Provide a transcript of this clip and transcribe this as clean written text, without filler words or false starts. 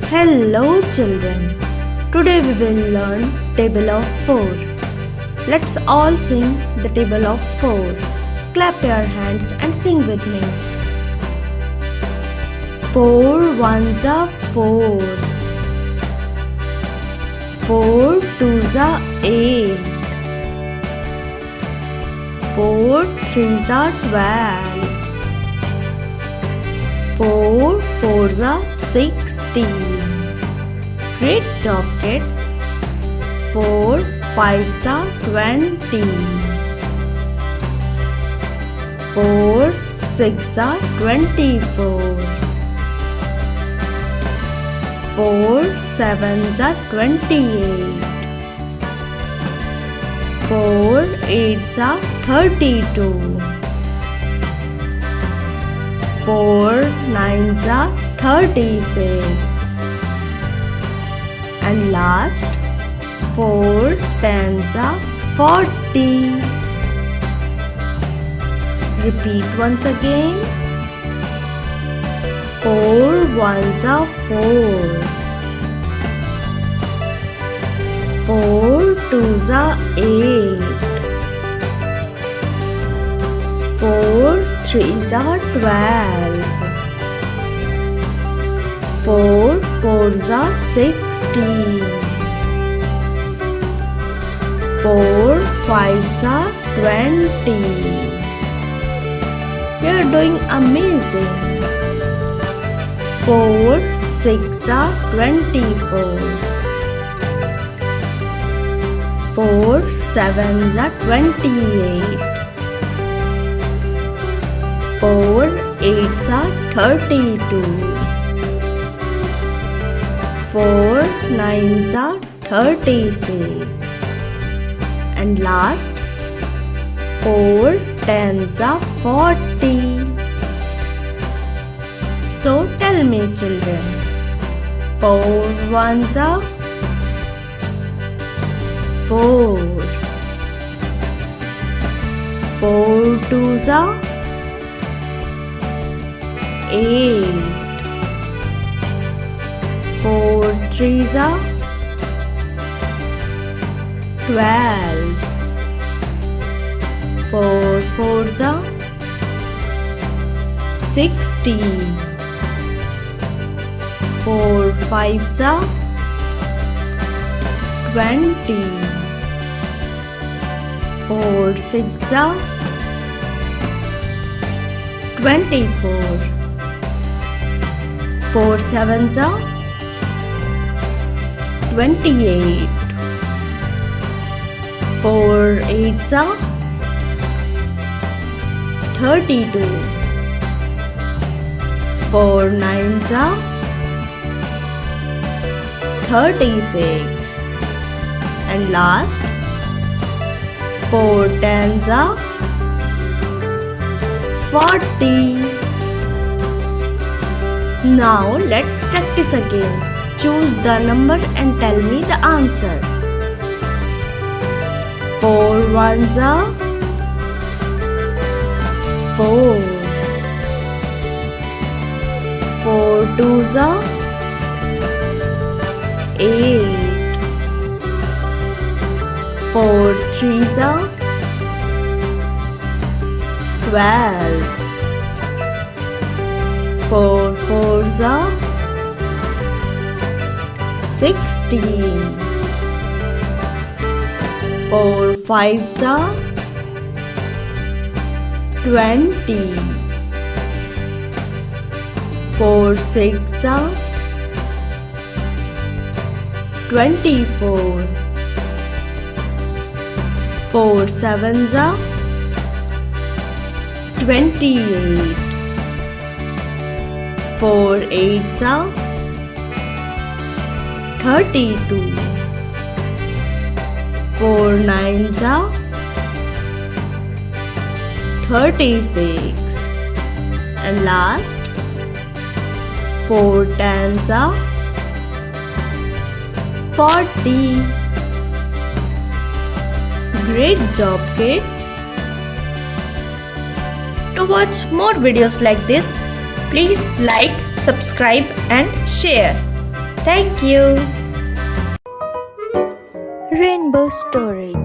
Hello children. Today we will learn table of 4. Let's all sing the table of 4. Clap your hands and sing with me. 4 ones are 4. 4 twos are 8. 4 threes are 12. 4 fours are 16. Great job kids. 4 fives are 20. 4 six are 24. 4 sevens are 28. 4 eights are 32. 4 nines are 36. And last, 4 tens are 40. Repeat once again. 4 ones are 4. 4 twos are 8. 4 threes are 12. 4 fours are 16. 4 fives are 20. You are doing amazing. 4 six are 24. 4 sevens are 28. 4 eights are 32. 4 nines are 36. And last, 4 tens are 40. So tell me children, 4 ones are 4. 4 twos are 8. 4 threes are 12. 4 fours are 16. 4 fives are 20. 4 six are 24. 4 sevens are 28. 4 eights are 32. 4 nines are 36. And last, 4 tens are 40. Now let's practice again. Choose the number and tell me the answer. 4 ones are 4. 4 twos are 8. 4 threes are 12. 4 fours are 16. 4 fives are 20. 4 six are 24. 4 sevens are 28. 4 eights are 32. 4 nines are 36. And last, 4 tens are 40. Great job kids. To watch more videos like this, please like, subscribe and share. Thank you. Rainbow Story.